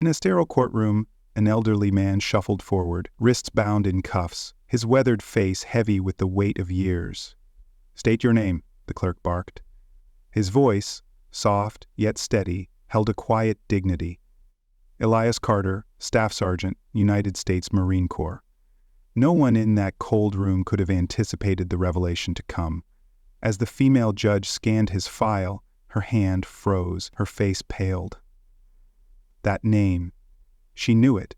In a sterile courtroom, an elderly man shuffled forward, wrists bound in cuffs, his weathered face heavy with the weight of years. "State your name," the clerk barked. His voice, soft yet steady, held a quiet dignity. "Elias Carter, Staff Sergeant, United States Marine Corps." No one in that cold room could have anticipated the revelation to come. As the female judge scanned his file, her hand froze, her face paled. That name. She knew it.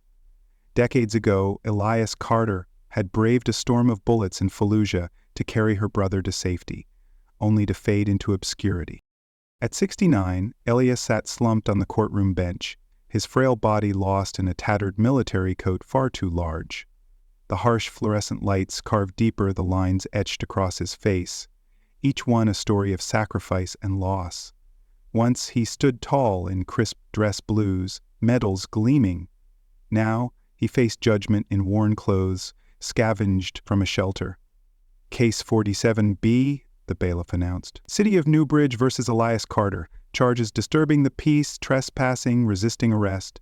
Decades ago, Elias Carter had braved a storm of bullets in Fallujah to carry her brother to safety, only to fade into obscurity. At 69, Elias sat slumped on the courtroom bench, his frail body lost in a tattered military coat far too large. The harsh fluorescent lights carved deeper the lines etched across his face, each one a story of sacrifice and loss. Once he stood tall in crisp dress blues, medals gleaming. Now he faced judgment in worn clothes, scavenged from a shelter. "Case 47B," the bailiff announced. "City of Newbridge versus Elias Carter. Charges disturbing the peace, trespassing, resisting arrest."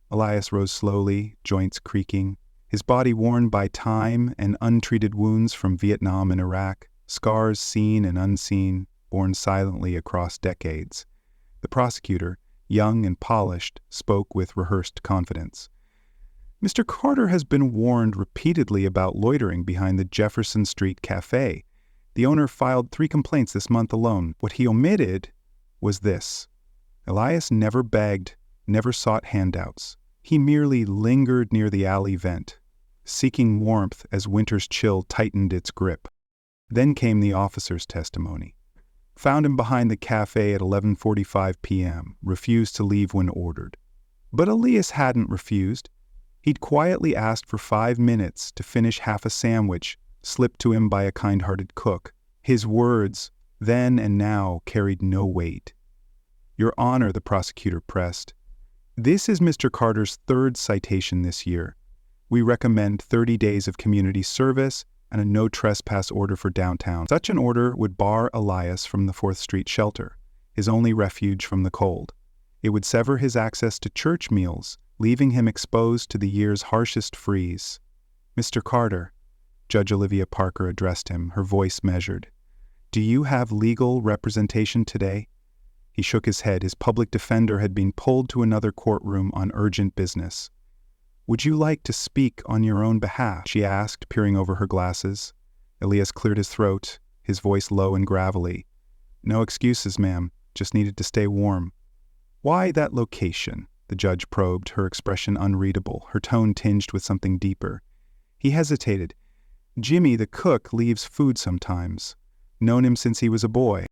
Elias rose slowly, joints creaking, his body worn by time and untreated wounds from Vietnam and Iraq, scars seen and unseen, borne silently across decades. The prosecutor, young and polished, spoke with rehearsed confidence. "Mr. Carter has been warned repeatedly about loitering behind the Jefferson Street Cafe. The owner filed 3 complaints this month alone. What he omitted was this. Elias never begged, never sought handouts. He merely lingered near the alley vent, seeking warmth as winter's chill tightened its grip." Then came the officer's testimony. "Found him behind the cafe at 11:45 p.m., refused to leave when ordered." But Elias hadn't refused. He'd quietly asked for 5 minutes to finish half a sandwich slipped to him by a kind-hearted cook. His words, then and now, carried no weight. "Your Honor," the prosecutor pressed, "this is Mr. Carter's 3rd citation this year. We recommend 30 days of community service and a no trespass order for downtown. Such an order would bar Elias from the 4th Street shelter, his only refuge from the cold. It would sever his access to church meals, leaving him exposed to the year's harshest freeze." "Mr. Carter," Judge Olivia Parker addressed him, her voice measured, "do you have legal representation today?" He shook his head. His public defender had been pulled to another courtroom on urgent business. "Would you like to speak on your own behalf?" she asked, peering over her glasses. Elias cleared his throat, his voice low and gravelly. "No excuses, ma'am. Just needed to stay warm." "Why that location?" the judge probed, her expression unreadable, her tone tinged with something deeper. He hesitated. "Jimmy, the cook, leaves food sometimes. Known him since he was a boy.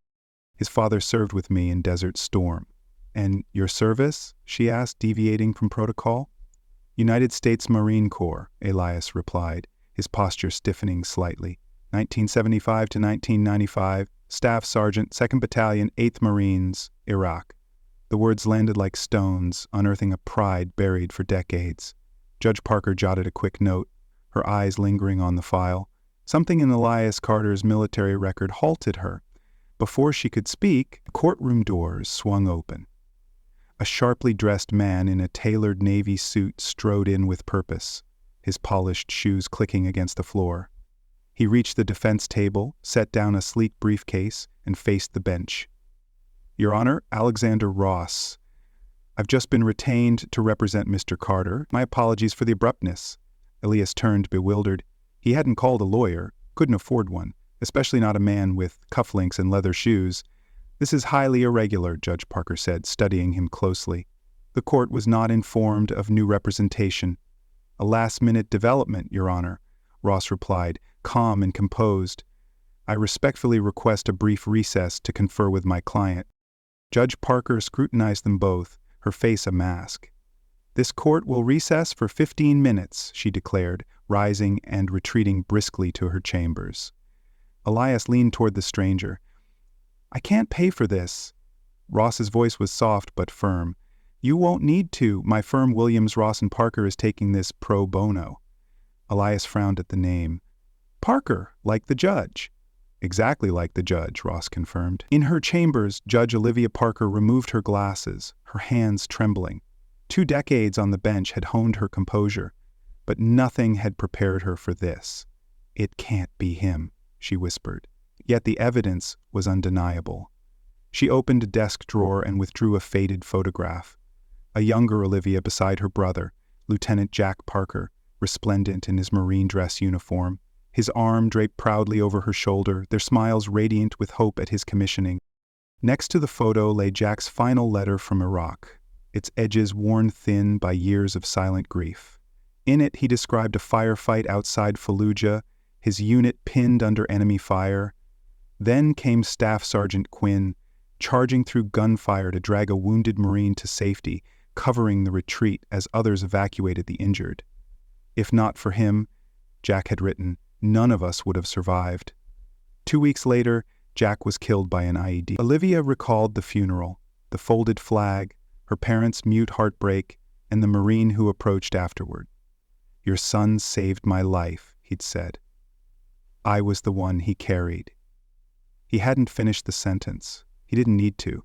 His father served with me in Desert Storm." "And your service?" she asked, deviating from protocol. "United States Marine Corps," Elias replied, his posture stiffening slightly. "1975 to 1995, Staff Sergeant, 2nd Battalion, 8th Marines, Iraq." The words landed like stones, unearthing a pride buried for decades. Judge Parker jotted a quick note, her eyes lingering on the file. Something in Elias Carter's military record halted her. Before she could speak, the courtroom doors swung open. A sharply dressed man in a tailored navy suit strode in with purpose, his polished shoes clicking against the floor. He reached the defense table, set down a sleek briefcase, and faced the bench. "Your Honor, Alexander Ross. I've just been retained to represent Mr. Carter. My apologies for the abruptness." Elias turned, bewildered. He hadn't called a lawyer, couldn't afford one, especially not a man with cufflinks and leather shoes. "This is highly irregular," Judge Parker said, studying him closely. "The court was not informed of new representation." "A last-minute development, Your Honor," Ross replied, calm and composed. "I respectfully request a brief recess to confer with my client." Judge Parker scrutinized them both, her face a mask. "This court will recess for 15 minutes, she declared, rising and retreating briskly to her chambers. Elias leaned toward the stranger. "I can't pay for this." Ross's voice was soft but firm. "You won't need to. My firm Williams, Ross & Parker is taking this pro bono." Elias frowned at the name. "Parker, like the judge." "Exactly like the judge," Ross confirmed. In her chambers, Judge Olivia Parker removed her glasses, her hands trembling. 2 decades on the bench had honed her composure, but nothing had prepared her for this. "It can't be him," she whispered. Yet the evidence was undeniable. She opened a desk drawer and withdrew a faded photograph. A younger Olivia beside her brother, Lieutenant Jack Parker, resplendent in his Marine dress uniform, his arm draped proudly over her shoulder, their smiles radiant with hope at his commissioning. Next to the photo lay Jack's final letter from Iraq, its edges worn thin by years of silent grief. In it, he described a firefight outside Fallujah, his unit pinned under enemy fire. Then came Staff Sergeant Quinn, charging through gunfire to drag a wounded Marine to safety, covering the retreat as others evacuated the injured. "If not for him," Jack had written, "none of us would have survived." 2 weeks later, Jack was killed by an IED. Olivia recalled the funeral, the folded flag, her parents' mute heartbreak, and the Marine who approached afterward. "Your son saved my life," he'd said. "I was the one he carried." He hadn't finished the sentence. He didn't need to.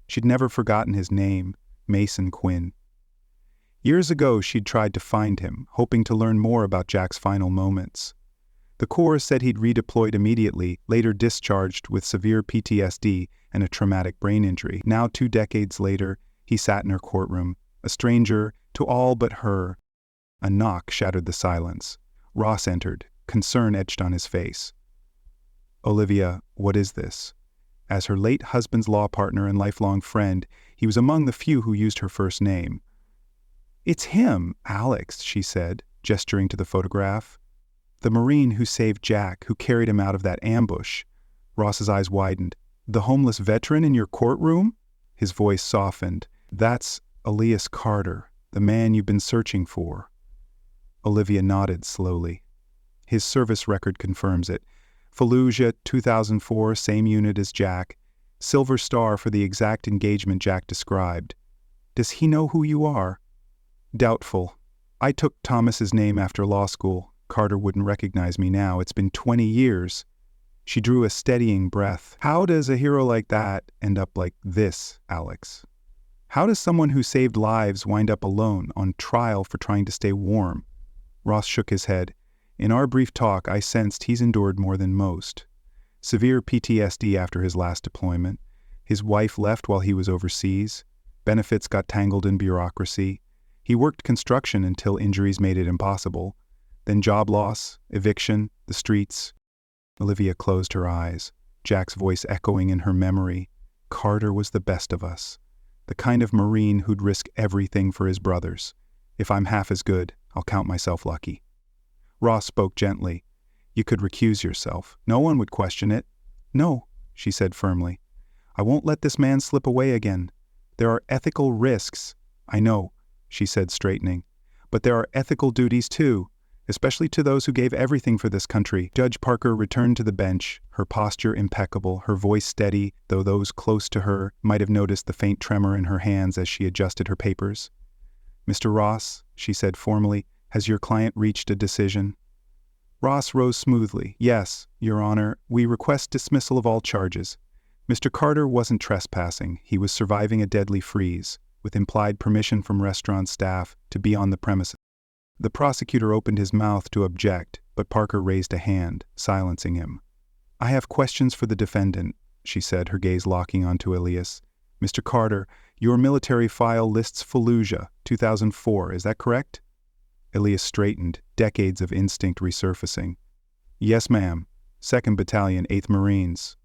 She'd never forgotten his name, Mason Quinn. Years ago, she'd tried to find him, hoping to learn more about Jack's final moments. The Corps said he'd redeployed immediately, later discharged with severe PTSD and a traumatic brain injury. Now, 2 decades later, he sat in her courtroom, a stranger to all but her. A knock shattered the silence. Ross entered, concern etched on his face. "Olivia, what is this?" As her late husband's law partner and lifelong friend, he was among the few who used her first name. "It's him, Alex," she said, gesturing to the photograph. "The Marine who saved Jack, who carried him out of that ambush." Ross's eyes widened. "The homeless veteran in your courtroom?" His voice softened. "That's Elias Carter, the man you've been searching for." Olivia nodded slowly. "His service record confirms it. Fallujah, 2004, same unit as Jack. Silver Star for the exact engagement Jack described. Does he know who you are?" "Doubtful. I took Thomas's name after law school. Carter wouldn't recognize me now. It's been 20 years. She drew a steadying breath. "How does a hero like that end up like this, Alex? How does someone who saved lives wind up alone, on trial for trying to stay warm?" Ross shook his head. "In our brief talk, I sensed he's endured more than most. Severe PTSD after his last deployment. His wife left while he was overseas. Benefits got tangled in bureaucracy. He worked construction until injuries made it impossible. Then job loss, eviction, the streets." Olivia closed her eyes, Jack's voice echoing in her memory. "Carter was the best of us. The kind of Marine who'd risk everything for his brothers. If I'm half as good, I'll count myself lucky." Ross spoke gently. "You could recuse yourself. No one would question it." "No," she said firmly. "I won't let this man slip away again. There are ethical risks." "I know," she said, straightening. "But there are ethical duties too, especially to those who gave everything for this country." Judge Parker returned to the bench, her posture impeccable, her voice steady, though those close to her might have noticed the faint tremor in her hands as she adjusted her papers. "Mr. Ross," she said formally, "has your client reached a decision?" Ross rose smoothly. "Yes, Your Honor, we request dismissal of all charges. Mr. Carter wasn't trespassing. He was surviving a deadly freeze, with implied permission from restaurant staff to be on the premises." The prosecutor opened his mouth to object, but Parker raised a hand, silencing him. "I have questions for the defendant," she said, her gaze locking onto Elias. "Mr. Carter, your military file lists Fallujah, 2004, is that correct?" Elias straightened, decades of instinct resurfacing. "Yes, ma'am. 2nd Battalion, 8th Marines."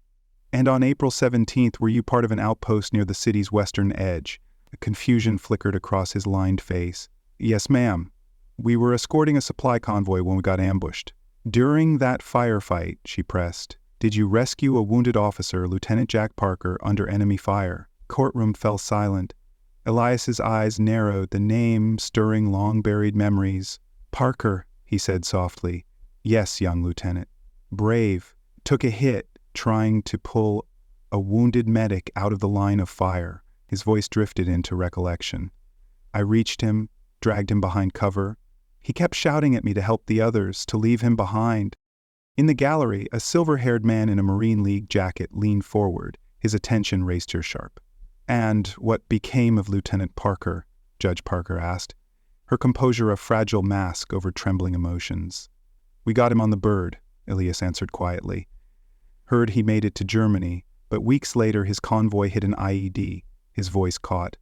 "And on April 17th, were you part of an outpost near the city's western edge?" A confusion flickered across his lined face. "Yes, ma'am. We were escorting a supply convoy when we got ambushed." "During that firefight," she pressed, "did you rescue a wounded officer, Lieutenant Jack Parker, under enemy fire?" Courtroom fell silent. Elias's eyes narrowed, the name stirring long-buried memories. "Parker," he said softly. "Yes, young lieutenant. Brave. Took a hit, trying to pull a wounded medic out of the line of fire." His voice drifted into recollection. "I reached him, dragged him behind cover. He kept shouting at me to help the others, to leave him behind." In the gallery, a silver-haired man in a Marine League jacket leaned forward, his attention razor-sharp. "And what became of Lieutenant Parker?" Judge Parker asked, her composure a fragile mask over trembling emotions. "We got him on the bird," Elias answered quietly. "Heard he made it to Germany, but weeks later his convoy hit an IED," his voice caught.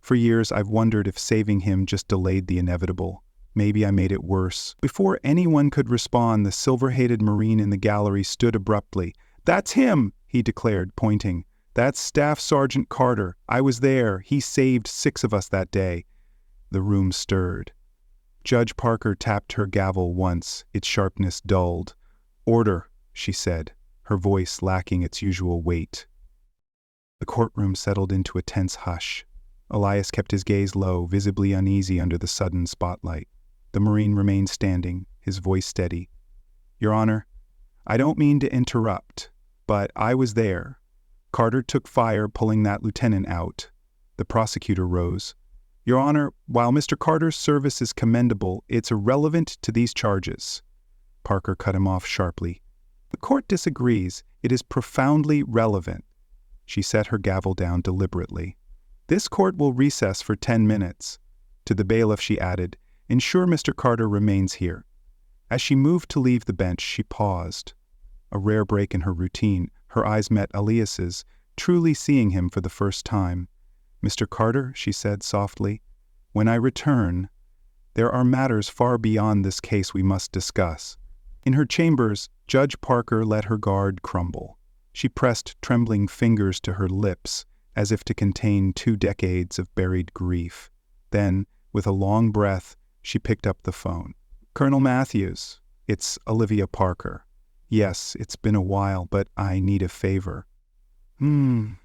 "For years I've wondered if saving him just delayed the inevitable. Maybe I made it worse." Before anyone could respond, the silver-hatted Marine in the gallery stood abruptly. "That's him!" he declared, pointing. "That's Staff Sergeant Carter. I was there. He saved 6 of us that day." The room stirred. Judge Parker tapped her gavel once, its sharpness dulled. "Order," she said, her voice lacking its usual weight. The courtroom settled into a tense hush. Elias kept his gaze low, visibly uneasy under the sudden spotlight. The Marine remained standing, his voice steady. "Your Honor, I don't mean to interrupt, but I was there. Carter took fire pulling that lieutenant out." The prosecutor rose. "Your Honor, while Mr. Carter's service is commendable, it's irrelevant to these charges." Parker cut him off sharply. "The court disagrees. It is profoundly relevant." She set her gavel down deliberately. "This court will recess for 10 minutes. To the bailiff she added, "Ensure Mr. Carter remains here." As she moved to leave the bench, she paused. A rare break in her routine, her eyes met Elias's, truly seeing him for the first time. "Mr. Carter," she said softly, "when I return, there are matters far beyond this case we must discuss." In her chambers, Judge Parker let her guard crumble. She pressed trembling fingers to her lips, as if to contain 2 decades of buried grief. Then, with a long breath, she picked up the phone. "Colonel Matthews, it's Olivia Parker. Yes, it's been a while, but I need a favor." 10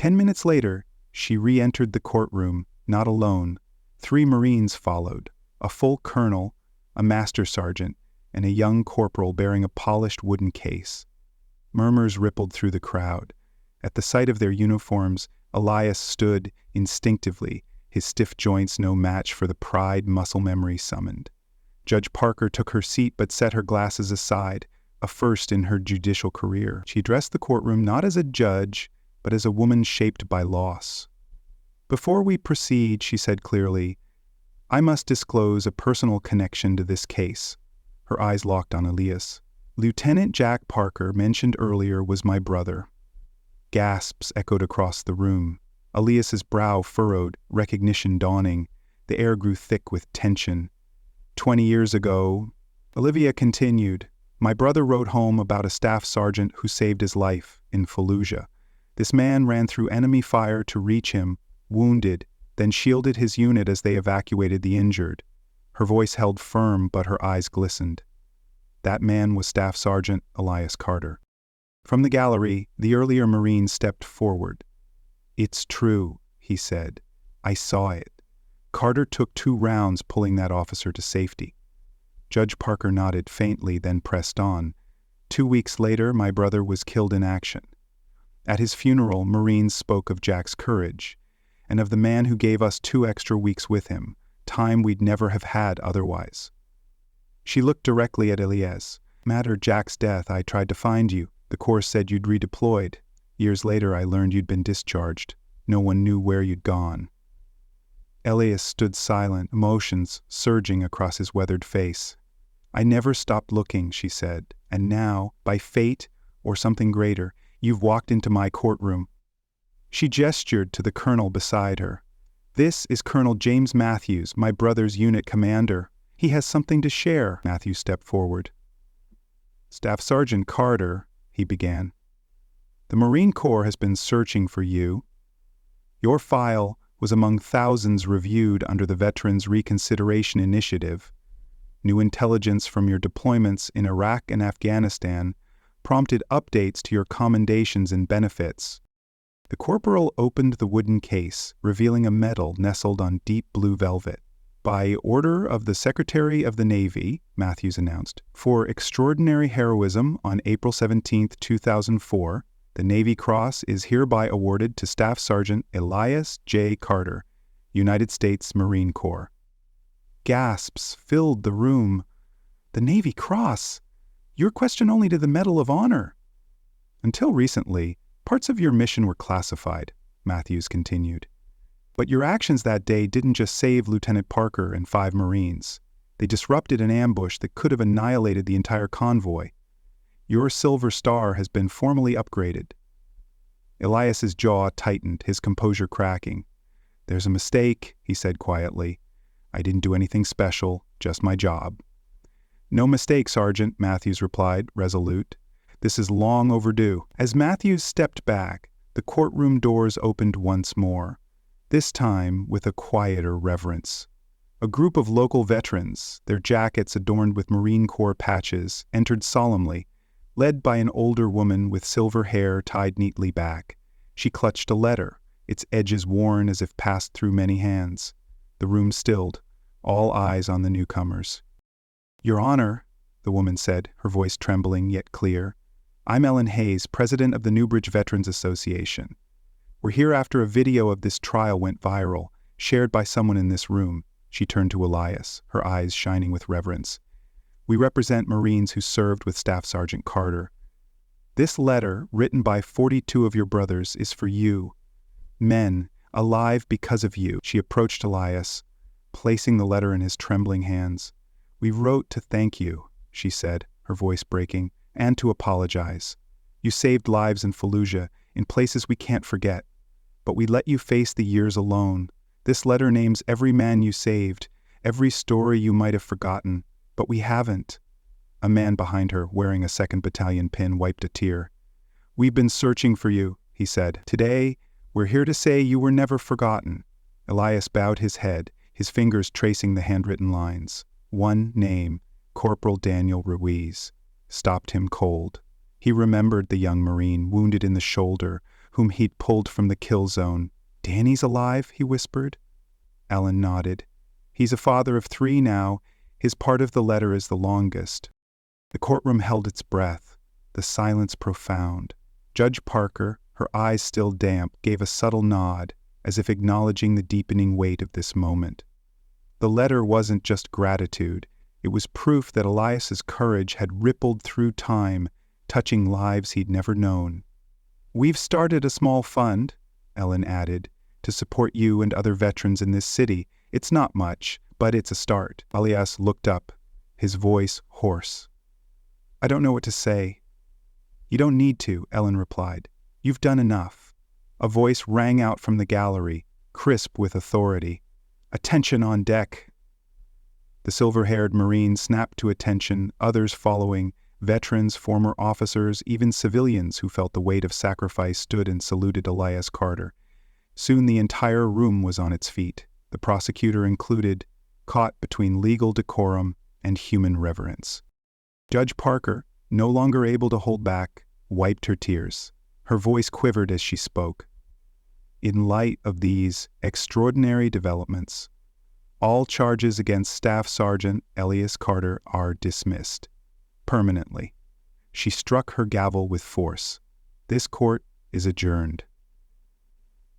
minutes later, she re-entered the courtroom, not alone. 3 Marines followed, a full colonel, a master sergeant, and a young corporal bearing a polished wooden case. Murmurs rippled through the crowd. At the sight of their uniforms, Elias stood instinctively, his stiff joints no match for the pride muscle memory summoned. Judge Parker took her seat but set her glasses aside, a first in her judicial career. She addressed the courtroom not as a judge, but as a woman shaped by loss. "Before we proceed," she said clearly, "I must disclose a personal connection to this case." Her eyes locked on Elias. "Lieutenant Jack Parker, mentioned earlier, was my brother." Gasps echoed across the room. Elias's brow furrowed, recognition dawning. The air grew thick with tension. 20 years ago, Olivia continued, "My brother wrote home about a staff sergeant who saved his life in Fallujah. This man ran through enemy fire to reach him, wounded, then shielded his unit as they evacuated the injured." Her voice held firm, but her eyes glistened. "That man was Staff Sergeant Elias Carter." From the gallery, the earlier Marine stepped forward. "It's true," he said. "I saw it. Carter took 2 rounds pulling that officer to safety." Judge Parker nodded faintly, then pressed on. 2 weeks later, my brother was killed in action. At his funeral, Marines spoke of Jack's courage, and of the man who gave us 2 extra weeks with him, time we'd never have had otherwise. She looked directly at Elias. "After Jack's death, I tried to find you. The Corps said you'd redeployed. Years later, I learned you'd been discharged. No one knew where you'd gone." Elias stood silent, emotions surging across his weathered face. "I never stopped looking," she said, "and now, by fate or something greater, you've walked into my courtroom." She gestured to the colonel beside her. "This is Colonel James Matthews, my brother's unit commander. He has something to share." Matthews stepped forward. "Staff Sergeant Carter," he began, "the Marine Corps has been searching for you. Your file was among thousands reviewed under the Veterans Reconsideration Initiative. New intelligence from your deployments in Iraq and Afghanistan prompted updates to your commendations and benefits." The corporal opened the wooden case, revealing a medal nestled on deep blue velvet. "By order of the Secretary of the Navy," Matthews announced, "for extraordinary heroism on April 17, 2004, the Navy Cross is hereby awarded to Staff Sergeant Elias J. Carter, United States Marine Corps." Gasps filled the room. "The Navy Cross? Your question only to the Medal of Honor." "Until recently, parts of your mission were classified," Matthews continued. But your actions that day didn't just save Lieutenant Parker and 5 Marines. They disrupted an ambush that could have annihilated the entire convoy. Your Silver Star has been formally upgraded. Elias's jaw tightened, his composure cracking. There's a mistake, he said quietly. I didn't do anything special, just my job. No mistake, Sergeant, Matthews replied, resolute. This is long overdue. As Matthews stepped back, the courtroom doors opened once more, this time with a quieter reverence. A group of local veterans, their jackets adorned with Marine Corps patches, entered solemnly, led by an older woman with silver hair tied neatly back. She clutched a letter, its edges worn as if passed through many hands. The room stilled, all eyes on the newcomers. Your Honor, the woman said, her voice trembling yet clear, I'm Ellen Hayes, president of the Newbridge Veterans Association. We're here after a video of this trial went viral, shared by someone in this room. She turned to Elias, her eyes shining with reverence. We represent Marines who served with Staff Sergeant Carter. This letter, written by 42 of your brothers, is for you. Men, alive because of you. She approached Elias, placing the letter in his trembling hands. We wrote to thank you, she said, her voice breaking, and to apologize. You saved lives in Fallujah, in places we can't forget. But we let you face the years alone. This letter names every man you saved, every story you might have forgotten, but we haven't. A man behind her, wearing a 2nd Battalion pin, wiped a tear. We've been searching for you, he said. Today, we're here to say you were never forgotten. Elias bowed his head, his fingers tracing the handwritten lines. One name, Corporal Daniel Ruiz, stopped him cold. He remembered the young Marine wounded in the shoulder, whom he'd pulled from the kill zone. Danny's alive, he whispered. Ellen nodded. He's a father of 3 now. His part of the letter is the longest. The courtroom held its breath, the silence profound. Judge Parker, her eyes still damp, gave a subtle nod, as if acknowledging the deepening weight of this moment. The letter wasn't just gratitude. It was proof that Elias's courage had rippled through time, touching lives he'd never known. We've started a small fund, Ellen added, to support you and other veterans in this city. It's not much, but it's a start. Elias looked up, his voice hoarse. I don't know what to say. You don't need to, Ellen replied. You've done enough. A voice rang out from the gallery, crisp with authority. Attention on deck. The silver-haired Marine snapped to attention, others following, veterans, former officers, even civilians who felt the weight of sacrifice stood and saluted Elias Carter. Soon the entire room was on its feet, the prosecutor included, caught between legal decorum and human reverence. Judge Parker, no longer able to hold back, wiped her tears. Her voice quivered as she spoke. In light of these extraordinary developments, all charges against Staff Sergeant Elias Carter are dismissed. Permanently. She struck her gavel with force. This court is adjourned.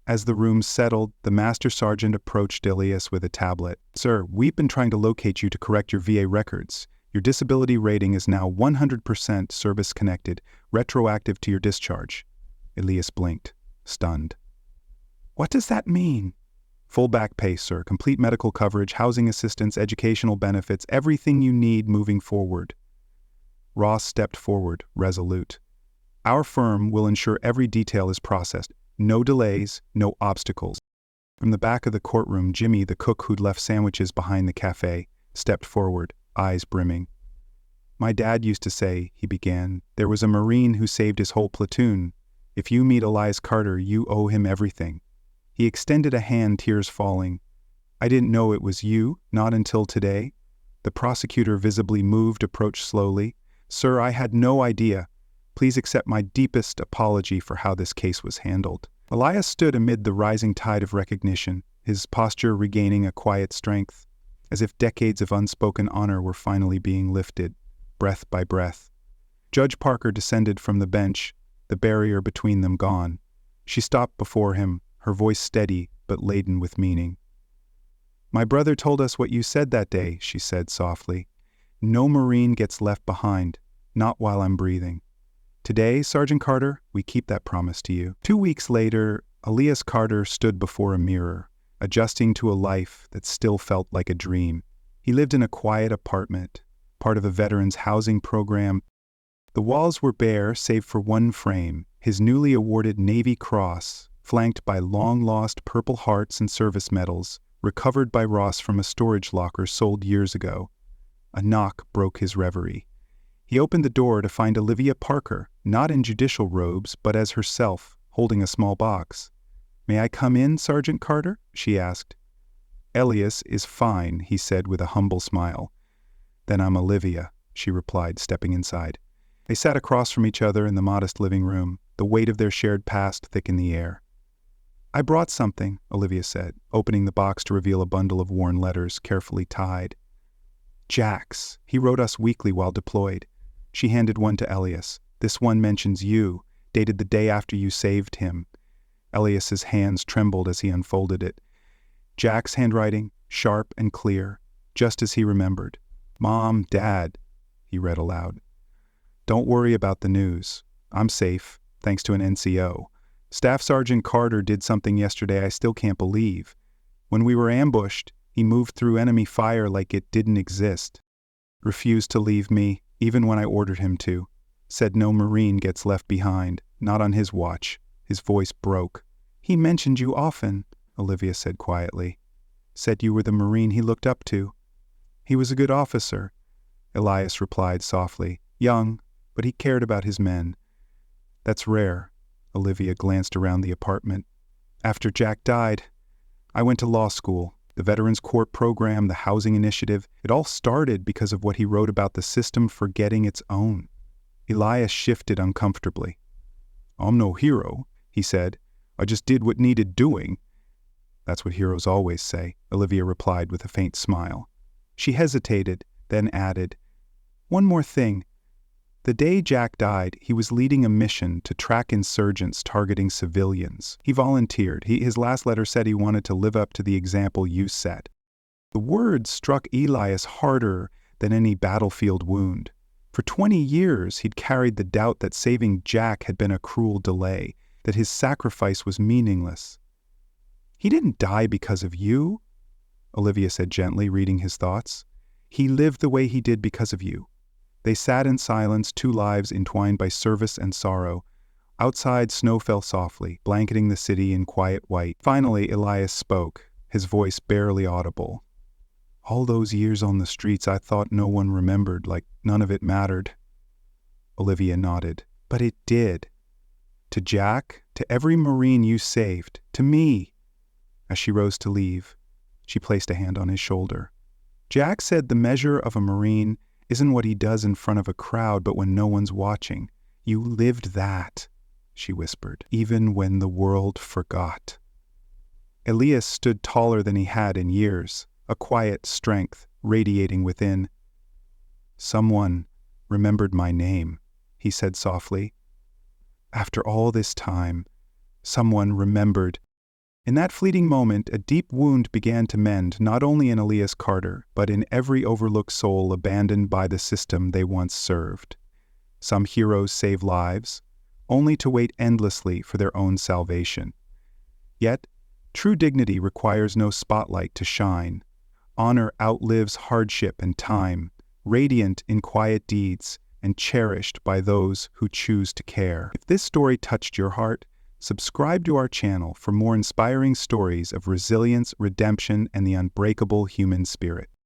As the room settled, the Master Sergeant approached Elias with a tablet. Sir, we've been trying to locate you to correct your VA records. Your disability rating is now 100% service-connected, retroactive to your discharge. Elias blinked, stunned. What does that mean? Full back pay, sir. Complete medical coverage, housing assistance, educational benefits, everything you need moving forward. Ross stepped forward, resolute. Our firm will ensure every detail is processed. No delays, no obstacles. From the back of the courtroom, Jimmy, the cook who'd left sandwiches behind the cafe, stepped forward, eyes brimming. My dad used to say, he began, there was a Marine who saved his whole platoon. If you meet Elias Carter, you owe him everything. He extended a hand, tears falling. I didn't know it was you, not until today. The prosecutor, visibly moved, approached slowly. Sir, I had no idea. Please accept my deepest apology for how this case was handled. Elias stood amid the rising tide of recognition, his posture regaining a quiet strength, as if decades of unspoken honor were finally being lifted, breath by breath. Judge Parker descended from the bench, the barrier between them gone. She stopped before him, her voice steady but laden with meaning. My brother told us what you said that day, she said softly. No Marine gets left behind, not while I'm breathing. Today, Sergeant Carter, we keep that promise to you. 2 weeks later, Elias Carter stood before a mirror, adjusting to a life that still felt like a dream. He lived in a quiet apartment, part of a veterans' housing program. The walls were bare save for one frame, his newly awarded Navy Cross, flanked by long-lost Purple Hearts and service medals, recovered by Ross from a storage locker sold years ago. A knock broke his reverie. He opened the door to find Olivia Parker, not in judicial robes, but as herself, holding a small box. "May I come in, Sergeant Carter?" she asked. "Elias is fine," he said with a humble smile. "Then I'm Olivia," she replied, stepping inside. They sat across from each other in the modest living room, the weight of their shared past thick in the air. "I brought something," Olivia said, opening the box to reveal a bundle of worn letters carefully tied. "Jack's. He wrote us weekly while deployed." She handed one to Elias. "This one mentions you, dated the day after you saved him." Elias's hands trembled as he unfolded it. Jack's handwriting, sharp and clear, just as he remembered. "Mom, Dad," he read aloud. "Don't worry about the news. I'm safe, thanks to an NCO. Staff Sergeant Carter did something yesterday I still can't believe. When we were ambushed, he moved through enemy fire like it didn't exist. Refused to leave me, even when I ordered him to. Said no Marine gets left behind, not on his watch." His voice broke. "He mentioned you often," Olivia said quietly. "Said you were the Marine he looked up to." "He was a good officer," Elias replied softly. "Young, but he cared about his men." "That's rare." Olivia glanced around the apartment. "After Jack died, I went to law school. The Veterans Court program, the housing initiative, it all started because of what he wrote about the system forgetting its own." Elias shifted uncomfortably. "I'm no hero," he said. "I just did what needed doing." "That's what heroes always say," Olivia replied with a faint smile. She hesitated, then added, "One more thing. The day Jack died, he was leading a mission to track insurgents targeting civilians. He volunteered. His last letter said he wanted to live up to the example you set." The words struck Elias harder than any battlefield wound. For 20 years, he'd carried the doubt that saving Jack had been a cruel delay, that his sacrifice was meaningless. "He didn't die because of you," Olivia said gently, reading his thoughts. "He lived the way he did because of you." They sat in silence, two lives entwined by service and sorrow. Outside, snow fell softly, blanketing the city in quiet white. Finally, Elias spoke, his voice barely audible. "All those years on the streets, I thought no one remembered, like none of it mattered." Olivia nodded. "But it did. To Jack, to every Marine you saved, to me." As she rose to leave, she placed a hand on his shoulder. "Jack said the measure of a Marine isn't what he does in front of a crowd, but when no one's watching. You lived that," she whispered, "even when the world forgot." Elias stood taller than he had in years, a quiet strength radiating within. "Someone remembered my name," he said softly. "After all this time, someone remembered." In that fleeting moment, a deep wound began to mend, not only in Elias Carter, but in every overlooked soul abandoned by the system they once served. Some heroes save lives, only to wait endlessly for their own salvation. Yet, true dignity requires no spotlight to shine. Honor outlives hardship and time, radiant in quiet deeds, and cherished by those who choose to care. If this story touched your heart, subscribe to our channel for more inspiring stories of resilience, redemption, and the unbreakable human spirit.